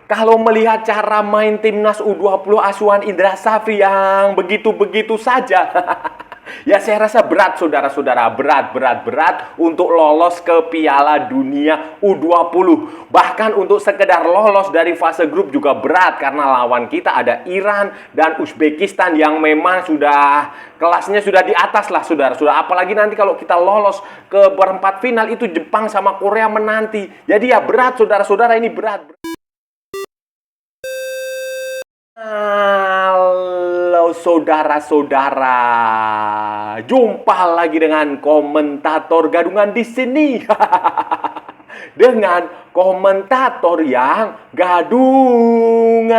Kalau melihat cara main timnas U20 asuhan Indra Safri yang begitu-begitu saja, ya saya rasa berat saudara-saudara, berat untuk lolos ke Piala Dunia U20. Bahkan untuk sekedar lolos dari fase grup juga berat karena lawan kita ada Iran dan Uzbekistan yang memang sudah kelasnya sudah di atas lah saudara-saudara. Apalagi nanti kalau kita lolos ke perempat final itu Jepang sama Korea menanti. Jadi ya berat saudara-saudara, ini berat. Halo saudara-saudara, jumpa lagi dengan komentator gadungan di sini. Dengan komentator yang gadungan.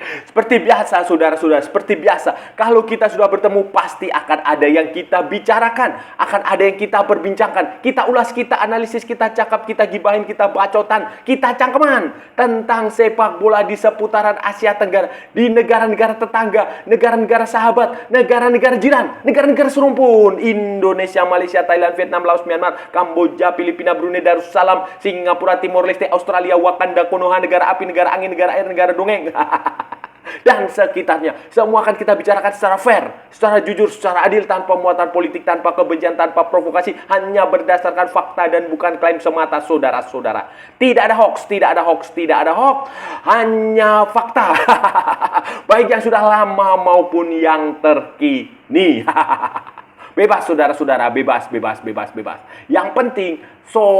Seperti biasa saudara-saudara, seperti biasa, kalau kita sudah bertemu pasti akan ada yang kita bicarakan, akan ada yang kita perbincangkan, kita ulas, kita analisis, kita cakap, kita gibahin, kita bacotan, kita cangkeman tentang sepak bola di seputaran Asia Tenggara, di negara-negara tetangga, negara-negara sahabat, negara-negara jiran, negara-negara serumpun, Indonesia, Malaysia, Thailand, Vietnam, Laos, Myanmar, Kamboja, Filipina, Brunei, Darussalam, Singapura, Timor Leste, Australia, Wakanda, Konoha, negara api, negara angin, negara air, negara dongeng. Dan sekitarnya, semua akan kita bicarakan secara fair, secara jujur, secara adil, tanpa muatan politik, tanpa kebencian, tanpa provokasi, hanya berdasarkan fakta dan bukan klaim semata saudara-saudara. Tidak ada hoax, tidak ada hoax, tidak ada hoax, hanya fakta. Baik yang sudah lama maupun yang terkini. Bebas saudara-saudara, bebas. Yang penting sopan.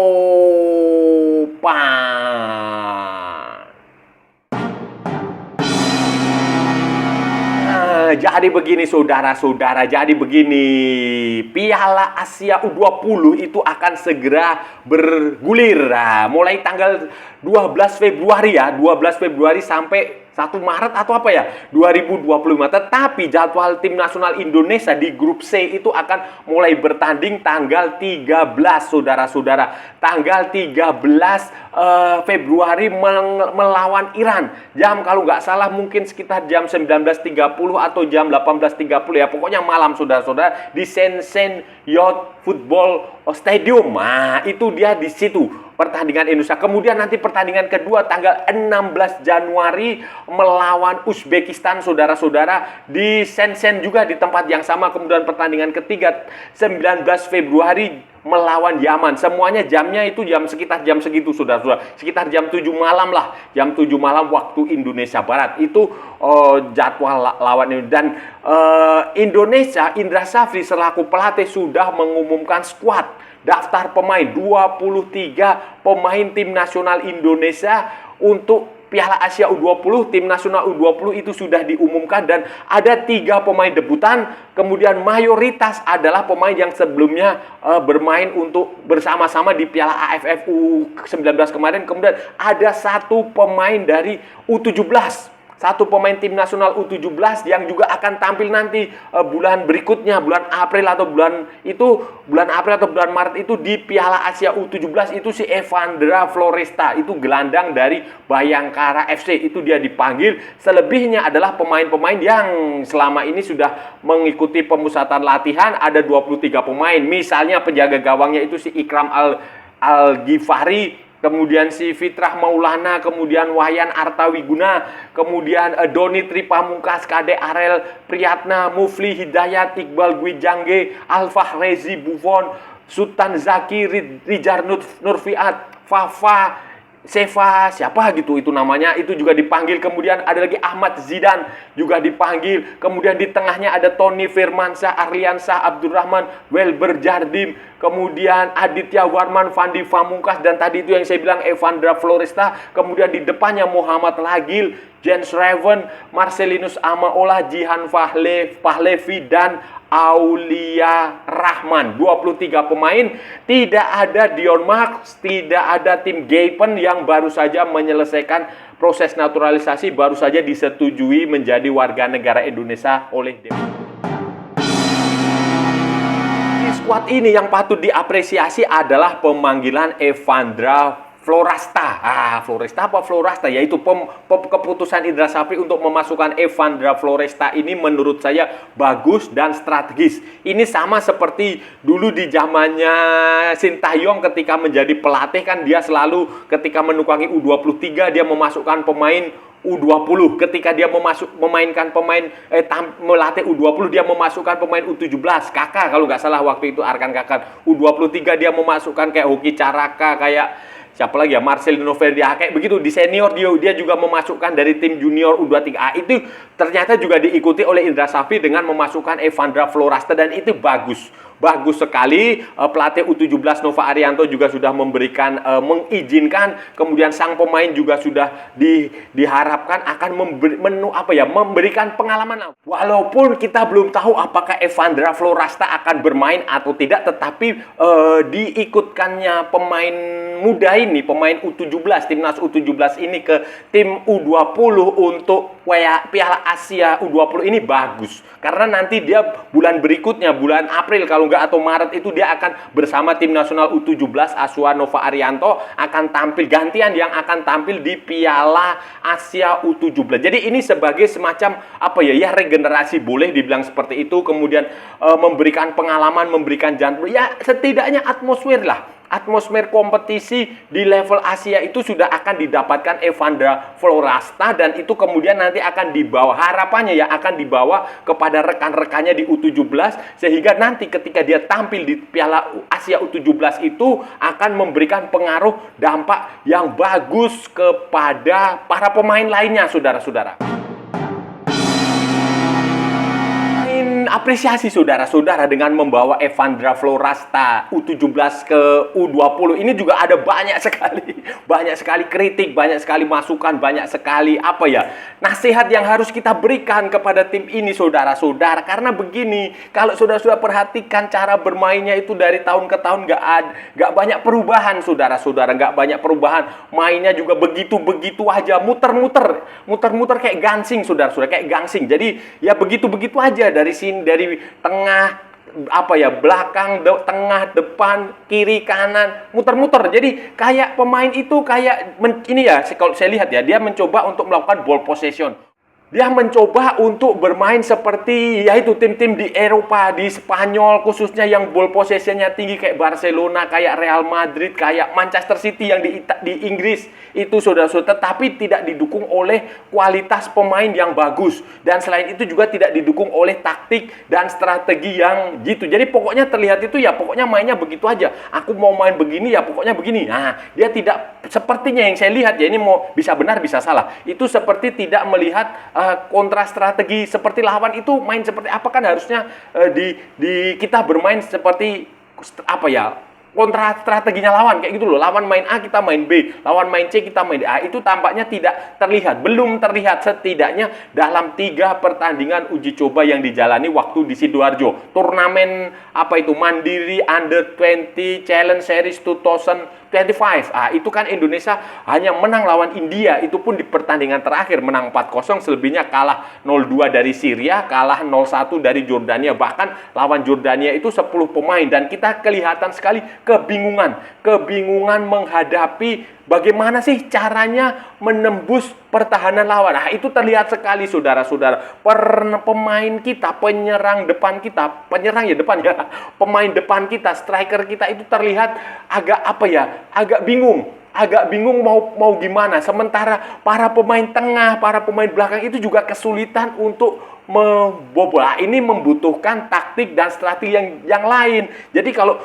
Jadi begini saudara-saudara, jadi begini. Piala Asia U20 itu akan segera bergulir. Nah, mulai tanggal 12 Februari ya, 12 Februari sampai 1 Maret atau apa ya, 2025. Tetapi jadwal tim nasional Indonesia di grup C itu akan mulai bertanding tanggal 13 saudara-saudara. Tanggal 13 Februari melawan Iran. Jam kalau nggak salah mungkin sekitar jam 19.30 atau jam 18.30 ya. Pokoknya malam saudara-saudara di Shenzhen Yacht Football Stadium. Nah, itu dia di situ pertandingan Indonesia. Kemudian nanti pertandingan kedua tanggal 16 Januari melawan Uzbekistan saudara-saudara di Shenzhen juga di tempat yang sama. Kemudian pertandingan ketiga 19 Februari melawan Yaman. Semuanya jamnya itu sekitar jam segitu saudara-saudara. Sekitar jam 7 malam lah. Jam 7 malam waktu Indonesia Barat. Itu jadwal lawan ini. Dan Indonesia, Indra Safri selaku pelatih sudah mengumumkan skuad, daftar pemain 23 pemain tim nasional Indonesia untuk Piala Asia U20. Tim nasional U20 itu sudah diumumkan dan ada 3 pemain debutan. Kemudian mayoritas adalah pemain yang sebelumnya bermain untuk bersama-sama di Piala AFF U19 kemarin. Kemudian ada 1 pemain dari U17, 1 pemain tim nasional U17 yang juga akan tampil nanti bulan berikutnya, bulan April atau bulan Maret itu di Piala Asia U17. Itu si Evandra Floresta, itu gelandang dari Bayangkara FC, itu dia dipanggil. Selebihnya adalah pemain-pemain yang selama ini sudah mengikuti pemusatan latihan. Ada 23 pemain. Misalnya penjaga gawangnya itu si Ikram Al-Ghifari, kemudian si Fitrah Maulana, kemudian Wayan Artawiguna, kemudian Doni Tripamungkas, Kade Arel Priyatna, Mufli Hidayat, Iqbal Gwijangge, Alfah Rezi Buffon, Sultan Zaki, Rijar Nurfiat, Fafa Seva, siapa gitu itu namanya, itu juga dipanggil. Kemudian ada lagi Ahmad Zidan juga dipanggil. Kemudian di tengahnya ada Tony Firmansyah, Arliansyah, Abdurrahman, Welber Jardim, kemudian Aditya Warman, Fandi Pamungkas, dan tadi itu yang saya bilang Evandra Floresta. Kemudian di depannya Muhammad Lagil, Jens Raven, Marcelinus Amaola, Jihan Pahlevi, dan Aulia Rahman. 23 pemain. Tidak ada Dion Max, tidak ada tim Gaypen yang baru saja menyelesaikan proses naturalisasi, baru saja disetujui menjadi warga negara Indonesia oleh skuad ini. Yang patut diapresiasi adalah pemanggilan Evandra Florasta. Floresta apa Florasta? Yaitu keputusan Indra Safri untuk memasukkan Evandra Floresta ini menurut saya bagus dan strategis. Ini sama seperti dulu di zamannya Sintayong ketika menjadi pelatih, kan dia selalu ketika menukangi U23 dia memasukkan pemain U20, ketika dia memainkan pemain melatih U20 dia memasukkan pemain U17. Kakak kalau nggak salah waktu itu Arkan Kakak. U23 dia memasukkan kayak Hoki Caraka, kayak siapa lagi ya, Marcelino Verdia, kayak begitu. Di senior dia juga memasukkan dari tim junior U23. Itu ternyata juga diikuti oleh Indra Safri dengan memasukkan Evandra Florasta, dan itu bagus sekali. Pelatih U17 Nova Arianto juga sudah mengizinkan, kemudian sang pemain juga sudah diharapkan akan memberikan pengalaman. Walaupun kita belum tahu apakah Evandra Florasta akan bermain atau tidak, tetapi diikutkannya pemain muda ini, pemain U17, timnas U17 ini ke tim U20 untuk Piala Asia U20 ini bagus. Karena nanti dia bulan berikutnya, bulan April kalau nggak atau Maret itu dia akan bersama tim nasional U17 Asuhan Nova Arianto akan tampil gantian yang akan tampil di Piala Asia U17. Jadi ini sebagai semacam regenerasi, boleh dibilang seperti itu. Kemudian memberikan pengalaman, memberikan jantung, ya setidaknya atmosfer kompetisi di level Asia itu sudah akan didapatkan Evandra Florasta, dan itu kemudian nanti akan dibawa, harapannya ya akan dibawa kepada rekan-rekannya di U17, sehingga nanti ketika dia tampil di Piala Asia U17 itu akan memberikan pengaruh dampak yang bagus kepada para pemain lainnya, saudara-saudara. Apresiasi saudara-saudara dengan membawa Evandra Florasta U17 ke U20 ini juga ada banyak sekali kritik, banyak sekali masukan, banyak sekali nasihat yang harus kita berikan kepada tim ini, saudara-saudara. Karena begini, kalau saudara-saudara perhatikan cara bermainnya itu dari tahun ke tahun nggak banyak perubahan, saudara-saudara, nggak banyak perubahan. Mainnya juga begitu-begitu aja, muter-muter kayak gangsing, saudara-saudara, kayak gangsing. Jadi ya begitu-begitu aja, dari sini, dari tengah, belakang, tengah, depan, kiri, kanan, muter-muter. Jadi kayak pemain itu kalau saya lihat ya, dia mencoba untuk melakukan ball possession. Dia mencoba untuk bermain seperti tim-tim di Eropa, di Spanyol khususnya, yang ball possession-nya tinggi kayak Barcelona, kayak Real Madrid, kayak Manchester City yang di Inggris itu, saudara-saudara. Tetapi tidak didukung oleh kualitas pemain yang bagus, dan selain itu juga tidak didukung oleh taktik dan strategi yang gitu. Jadi pokoknya terlihat itu pokoknya mainnya begitu aja. Aku mau main begini pokoknya begini. Nah, dia tidak sepertinya, yang saya lihat ya, ini mau bisa benar bisa salah, itu seperti tidak melihat kontra strategi seperti lawan itu main seperti apa. Kan harusnya kita bermain seperti kontra strateginya lawan, kayak gitu loh. Lawan main A, kita main B. Lawan main C, kita main D. Itu tampaknya tidak terlihat, belum terlihat setidaknya dalam 3 pertandingan uji coba yang dijalani waktu di Sidoarjo. Turnamen Mandiri Under 20 Challenge Series 2025. Itu kan Indonesia hanya menang lawan India, itu pun di pertandingan terakhir menang 4-0, selebihnya kalah 0-2 dari Syria, kalah 0-1 dari Jordania. Bahkan lawan Jordania itu 10 pemain, dan kita kelihatan sekali kebingungan menghadapi bagaimana sih caranya menembus pertahanan lawan. Itu terlihat sekali, saudara-saudara. Pemain kita, penyerang depan kita, pemain depan kita, striker kita itu terlihat agak bingung mau gimana. Sementara para pemain tengah, para pemain belakang itu juga kesulitan untuk membobol. Ini membutuhkan taktik dan strategi yang lain. Jadi kalau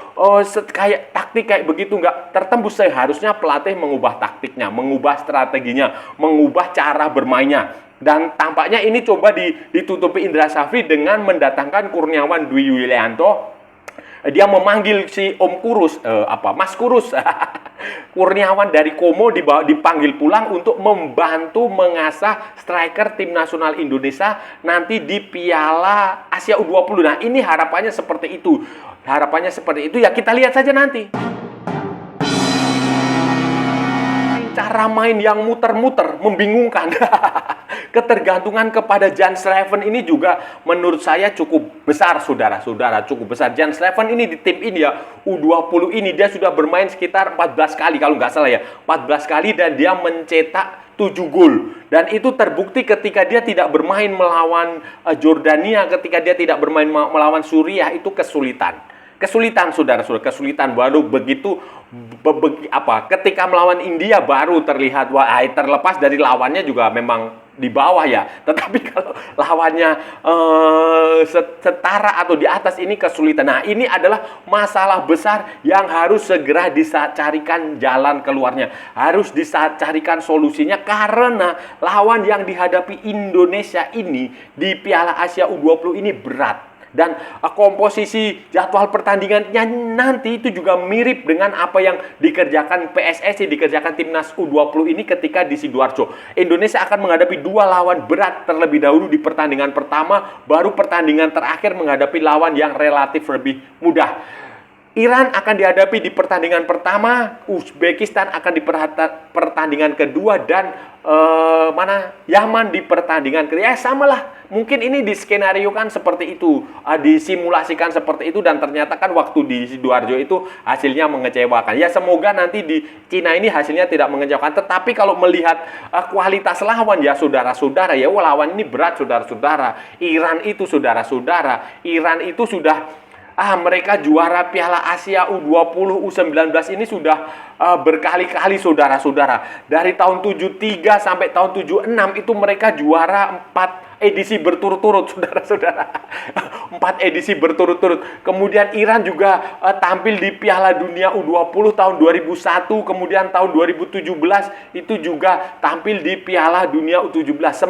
kayak taktik kayak begitu nggak tertembus, seharusnya pelatih mengubah taktiknya, mengubah strateginya, mengubah cara bermainnya. Dan tampaknya ini coba ditutupi Indra Safri dengan mendatangkan Kurniawan Dwi Yulianto. Dia memanggil si Om Kurus, Mas Kurus Kurniawan dari Como dipanggil pulang untuk membantu mengasah striker tim nasional Indonesia nanti di Piala Asia U20. Nah, ini harapannya seperti itu. Ya, kita lihat saja nanti. Cara main yang muter-muter, membingungkan. Ketergantungan kepada Jan Slaven ini juga menurut saya cukup besar, saudara-saudara, cukup besar. Jan Slaven ini di tim ini ya, U20 ini dia sudah bermain sekitar 14 kali kalau nggak salah ya, 14 kali, dan dia mencetak 7 gol. Dan itu terbukti ketika dia tidak bermain melawan Jordania, ketika dia tidak bermain melawan Suriah, itu kesulitan, saudara-saudara, kesulitan. Baru begitu ketika melawan India baru terlihat, wah, terlepas dari lawannya juga memang di bawah ya, tetapi kalau lawannya setara atau di atas, ini kesulitan. Nah, ini adalah masalah besar yang harus segera dicarikan jalan keluarnya, harus dicarikan solusinya, karena lawan yang dihadapi Indonesia ini di Piala Asia U20 ini berat. Dan komposisi jadwal pertandingannya nanti itu juga mirip dengan apa yang dikerjakan PSSI, dikerjakan timnas U20 ini ketika di Sidoarjo. Indonesia akan menghadapi 2 lawan berat terlebih dahulu di pertandingan pertama, baru pertandingan terakhir menghadapi lawan yang relatif lebih mudah. Iran akan dihadapi di pertandingan pertama, Uzbekistan akan di pertandingan kedua, dan Yaman di pertandingan kedua. Ya, samalah. Mungkin ini diskenariokan seperti itu, disimulasikan seperti itu, dan ternyata kan waktu di Sidoarjo itu hasilnya mengecewakan. Ya, semoga nanti di Cina ini hasilnya tidak mengecewakan. Tetapi kalau melihat kualitas lawan ya, saudara-saudara, ya lawan ini berat, saudara-saudara. Iran itu, saudara-saudara, Iran itu sudah mereka juara Piala Asia U20, U19 ini sudah berkali-kali, saudara-saudara. Dari tahun 73 sampai tahun 76 itu mereka juara 4 edisi berturut-turut, saudara-saudara. 4 edisi berturut-turut. Kemudian Iran juga tampil di Piala Dunia U20 tahun 2001, kemudian tahun 2017 itu juga tampil di Piala Dunia U17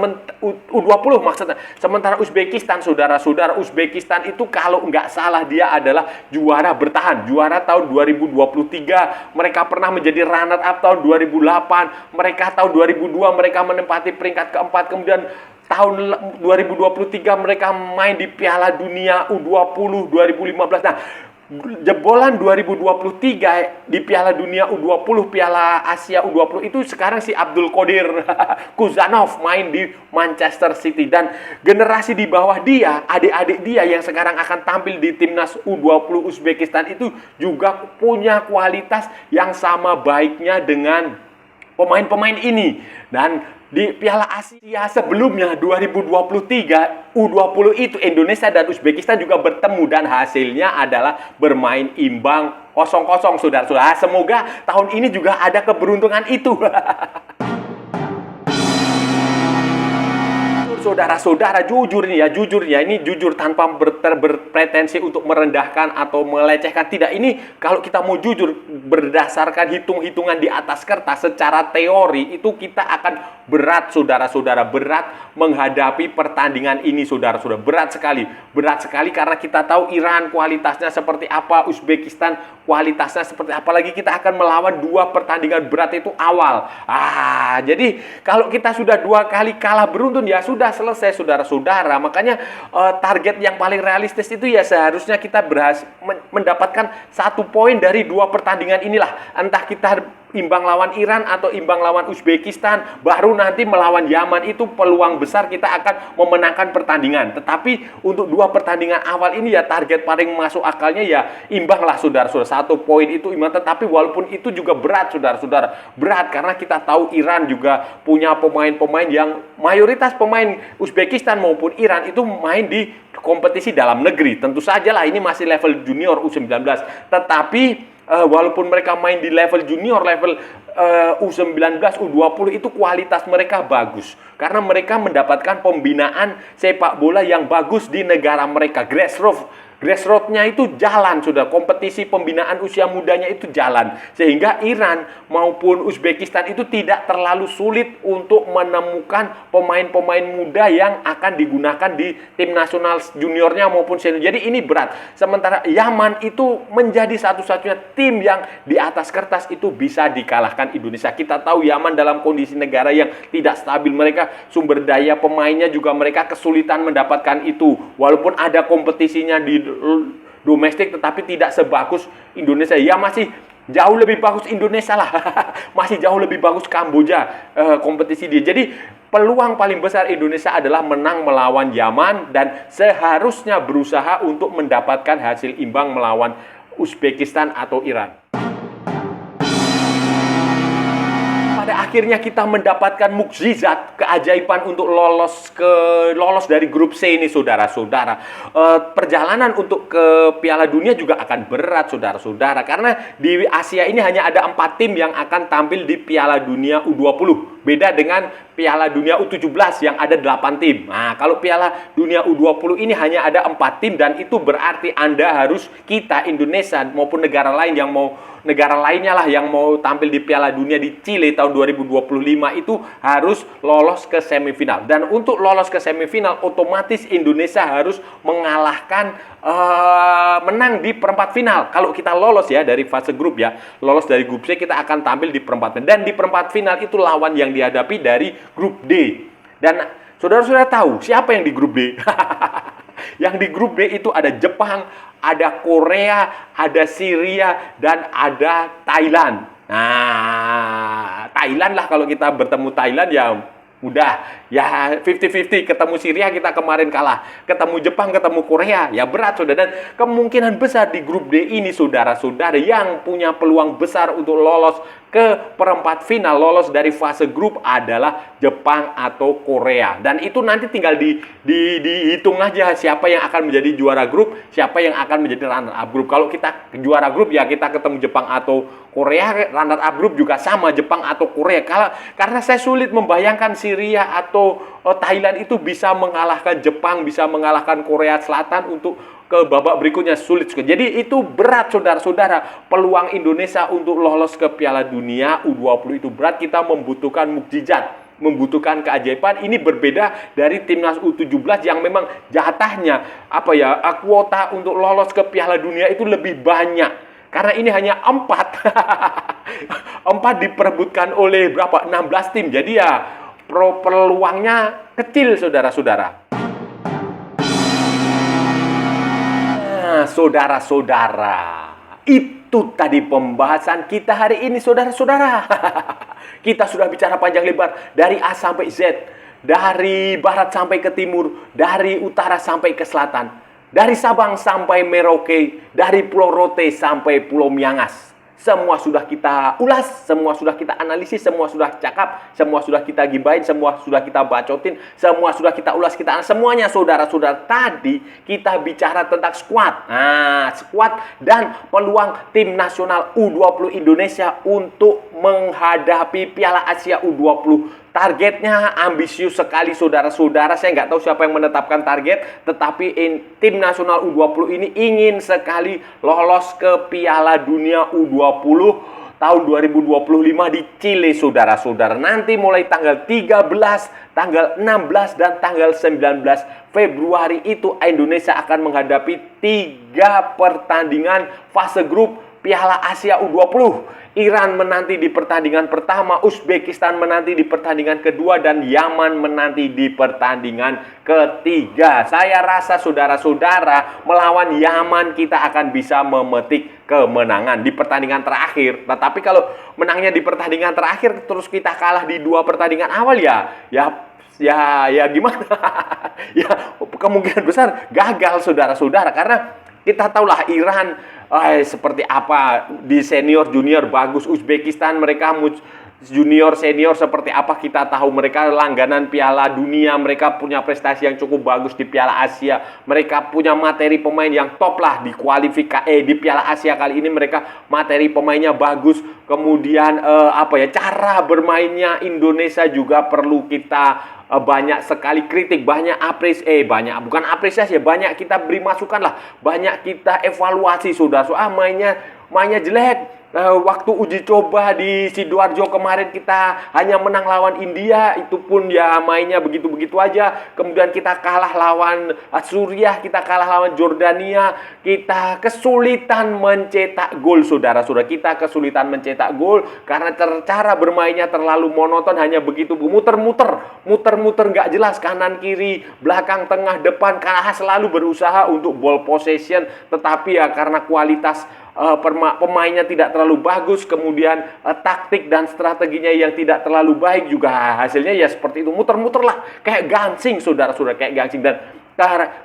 U20 maksudnya. Sementara Uzbekistan, saudara-saudara, Uzbekistan itu kalau nggak salah dia adalah juara bertahan, juara tahun 2023. Mereka pernah menjadi runner up tahun 2008. Mereka tahun 2002 mereka menempati peringkat keempat. Kemudian tahun 2023 mereka main di Piala Dunia U20 2015. Nah, jebolan 2023 di Piala Dunia U20, Piala Asia U20 itu sekarang si Abdul Qadir Kuzanov main di Manchester City. Dan generasi di bawah dia, adik-adik dia yang sekarang akan tampil di timnas U20 Uzbekistan itu juga punya kualitas yang sama baiknya dengan pemain-pemain ini. Dan di Piala Asia sebelumnya 2023 U20 itu Indonesia dan Uzbekistan juga bertemu, dan hasilnya adalah bermain imbang 0-0, saudara-saudara. Semoga tahun ini juga ada keberuntungan itu. Saudara-saudara, jujurnya ini jujur tanpa berpretensi untuk merendahkan atau melecehkan. Tidak, ini kalau kita mau jujur berdasarkan hitung-hitungan di atas kertas secara teori itu kita akan berat, saudara-saudara, berat menghadapi pertandingan ini, saudara-saudara. Berat sekali karena kita tahu Iran kualitasnya seperti apa, Uzbekistan kualitasnya seperti apa, lagi kita akan melawan 2 pertandingan berat itu awal. Jadi kalau kita sudah 2 kali kalah beruntun ya sudah selesai, saudara-saudara. Makanya target yang paling realistis itu ya seharusnya kita berhasil mendapatkan 1 poin dari 2 pertandingan inilah. Entah kita imbang lawan Iran atau imbang lawan Uzbekistan, baru nanti melawan Yaman itu peluang besar kita akan memenangkan pertandingan. Tetapi untuk 2 pertandingan awal ini ya target paling masuk akalnya ya imbang lah, saudara-saudara. 1 poin itu imbang, tetapi walaupun itu juga berat, saudara-saudara. Berat karena kita tahu Iran juga punya pemain-pemain yang mayoritas pemain Uzbekistan maupun Iran itu main di kompetisi dalam negeri. Tentu saja lah ini masih level junior U19. Tetapi walaupun mereka main di level junior, level U19, U20 itu kualitas mereka bagus. Karena mereka mendapatkan pembinaan sepak bola yang bagus di negara mereka. Grassroots-nya itu jalan, sudah. Kompetisi pembinaan usia mudanya itu jalan. Sehingga Iran maupun Uzbekistan itu tidak terlalu sulit untuk menemukan pemain-pemain muda yang akan digunakan di tim nasional juniornya maupun senior. Jadi ini berat. Sementara Yaman itu menjadi satu-satunya tim yang di atas kertas itu bisa dikalahkan Indonesia. Kita tahu Yaman dalam kondisi negara yang tidak stabil. Mereka sumber daya pemainnya juga mereka kesulitan mendapatkan itu. Walaupun ada kompetisinya di domestik, tetapi tidak sebagus Indonesia. Ya masih jauh lebih bagus Indonesia lah. Masih jauh lebih bagus Kamboja kompetisi dia. Jadi peluang paling besar Indonesia adalah menang melawan Yaman dan seharusnya berusaha untuk mendapatkan hasil imbang melawan Uzbekistan atau Iran. Pada akhirnya kita mendapatkan mukjizat, keajaiban untuk lolos dari grup C ini, saudara-saudara. Perjalanan untuk ke Piala Dunia juga akan berat, saudara-saudara, karena di Asia ini hanya ada 4 tim yang akan tampil di Piala Dunia U20. Beda dengan Piala Dunia U17 yang ada 8 tim. Nah, kalau Piala Dunia U20 ini hanya ada 4 tim dan itu berarti Anda harus, kita Indonesia maupun negara lainnya lah yang mau tampil di Piala Dunia di Chile tahun 2025 itu harus lolos ke semifinal. Dan untuk lolos ke semifinal otomatis Indonesia harus menang di perempat final. Kalau kita lolos ya dari fase grup ya, lolos dari grup C, kita akan tampil di perempat final. Dan di perempat final itu lawan yang dihadapi dari grup D. Dan saudara-saudara tahu siapa yang di grup D? Yang di grup D itu ada Jepang, ada Korea, ada Syria, dan ada Thailand. Nah, Thailand lah, kalau kita bertemu Thailand ya udah, ya 50-50. Ketemu Syria kita kemarin kalah, ketemu Jepang, ketemu Korea, ya berat, saudara. Dan kemungkinan besar di grup D ini, saudara-saudara, yang punya peluang besar untuk lolos ke perempat final, lolos dari fase grup adalah Jepang atau Korea. Dan itu nanti tinggal dihitung aja siapa yang akan menjadi juara grup, siapa yang akan menjadi runner up grup. Kalau kita juara grup ya kita ketemu Jepang atau Korea, runner up grup juga sama Jepang atau Korea. Karena saya sulit membayangkan Syria atau Thailand itu bisa mengalahkan Jepang, bisa mengalahkan Korea Selatan untuk ke babak berikutnya, sulit. Jadi itu berat, saudara-saudara. Peluang Indonesia untuk lolos ke Piala Dunia U20 itu berat. Kita membutuhkan mukjizat, membutuhkan keajaiban. Ini berbeda dari timnas U17 yang memang jatahnya kuota untuk lolos ke Piala Dunia itu lebih banyak. Karena ini hanya 4 diperebutkan oleh 16 tim. Jadi ya peluangnya kecil, saudara-saudara. Saudara-saudara, itu tadi pembahasan kita hari ini, saudara-saudara. Kita sudah bicara panjang lebar dari A sampai Z, dari barat sampai ke timur, dari utara sampai ke selatan, dari Sabang sampai Merauke, dari Pulau Rote sampai Pulau Miangas. Semua sudah kita ulas, semua sudah kita analisis, semua sudah cakap, semua sudah kita gibahin, semua sudah kita bacotin, semua sudah kita ulas, semuanya, saudara-saudara. Tadi kita bicara tentang skuad. Nah, skuad dan peluang tim nasional U20 Indonesia untuk menghadapi Piala Asia U20. Targetnya ambisius sekali, saudara-saudara. Saya nggak tahu siapa yang menetapkan target, tetapi tim nasional U20 ini ingin sekali lolos ke Piala Dunia U20 tahun 2025 di Chile, saudara-saudara. Nanti mulai tanggal 13, tanggal 16, dan tanggal 19 Februari itu Indonesia akan menghadapi 3 pertandingan fase grup Piala Asia U20. Iran menanti di pertandingan pertama, Uzbekistan menanti di pertandingan kedua, dan Yaman menanti di pertandingan ketiga. Saya rasa, saudara-saudara, melawan Yaman kita akan bisa memetik kemenangan di pertandingan terakhir. Tetapi kalau menangnya di pertandingan terakhir terus kita kalah di 2 pertandingan awal ya gimana? Ya kemungkinan besar gagal, saudara-saudara, karena kita tahulah Iran seperti apa di senior junior bagus, Uzbekistan mereka junior senior seperti apa kita tahu, mereka langganan Piala Dunia, mereka punya prestasi yang cukup bagus di Piala Asia, mereka punya materi pemain yang top lah di di Piala Asia kali ini, mereka materi pemainnya bagus. Kemudian cara bermainnya Indonesia juga perlu kita banyak sekali kritik, banyak kita beri masukan lah, banyak kita evaluasi, saudara. Mainnya jelek. Waktu uji coba di Sidoarjo kemarin kita hanya menang lawan India, itu pun ya mainnya begitu-begitu aja. Kemudian kita kalah lawan Suriah, kita kalah lawan Jordania, kita kesulitan mencetak gol, saudara-saudara. Kita kesulitan mencetak gol karena cara bermainnya terlalu monoton, hanya begitu muter-muter nggak jelas, kanan kiri, belakang, tengah, depan, karena selalu berusaha untuk ball possession, tetapi ya karena kualitas pemainnya tidak terlalu terlalu bagus, kemudian taktik dan strateginya yang tidak terlalu baik, juga hasilnya ya seperti itu, muter-muter lah kayak gansing, saudara-saudara, kayak gansing. Dan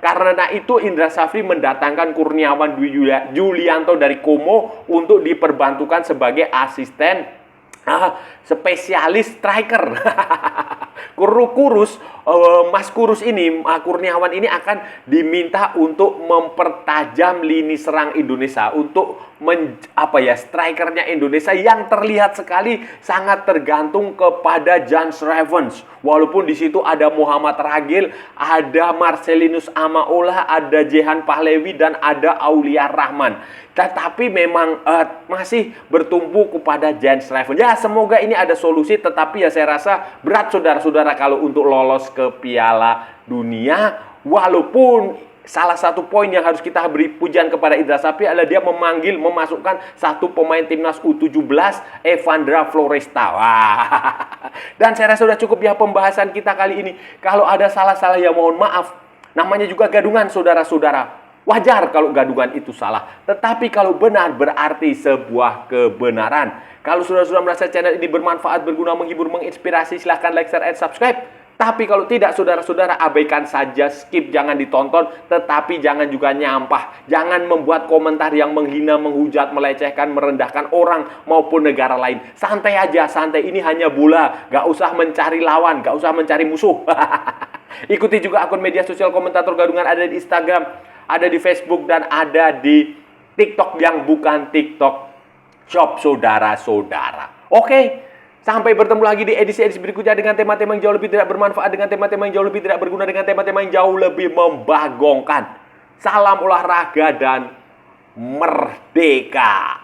karena itu Indra Safri mendatangkan Kurniawan Dwi Julianto dari Como untuk diperbantukan sebagai asisten spesialis striker. Mas Kurus ini, Kurniawan ini akan diminta untuk mempertajam lini serang Indonesia, untuk strikernya Indonesia yang terlihat sekali sangat tergantung kepada Jan Schrevens. Walaupun di situ ada Muhammad Ragil, ada Marcelinus Amaola, ada Jehan Pahlevi, dan ada Aulia Rahman. Tetapi memang masih bertumpu kepada Jan Schrevens. Ya, semoga ini ada solusi, tetapi ya saya rasa berat, saudara-saudara, kalau untuk lolos ke Piala Dunia. Walaupun salah satu poin yang harus kita beri pujian kepada Indra Safri adalah dia memasukkan satu pemain timnas U17, Evandra Floresta. Wah. Dan saya rasa sudah cukup ya pembahasan kita kali ini. Kalau ada salah-salah ya mohon maaf. Namanya juga gadungan, saudara-saudara. Wajar kalau gadungan itu salah. Tetapi kalau benar berarti sebuah kebenaran. Kalau saudara-saudara merasa channel ini bermanfaat, berguna, menghibur, menginspirasi, silahkan like, share, and subscribe. Tapi kalau tidak, saudara-saudara abaikan saja, skip, jangan ditonton. Tetapi jangan juga nyampah. Jangan membuat komentar yang menghina, menghujat, melecehkan, merendahkan orang maupun negara lain. Santai aja, santai. Ini hanya bola. Gak usah mencari lawan, gak usah mencari musuh. Ikuti juga akun media sosial Komentator Gadungan, ada di Instagram, ada di Facebook, dan ada di TikTok yang bukan TikTok Shop, saudara-saudara. Oke, sampai bertemu lagi di edisi-edisi berikutnya dengan tema-tema yang jauh lebih tidak bermanfaat, dengan tema-tema yang jauh lebih tidak berguna, dengan tema-tema yang jauh lebih membagongkan. Salam olahraga dan merdeka.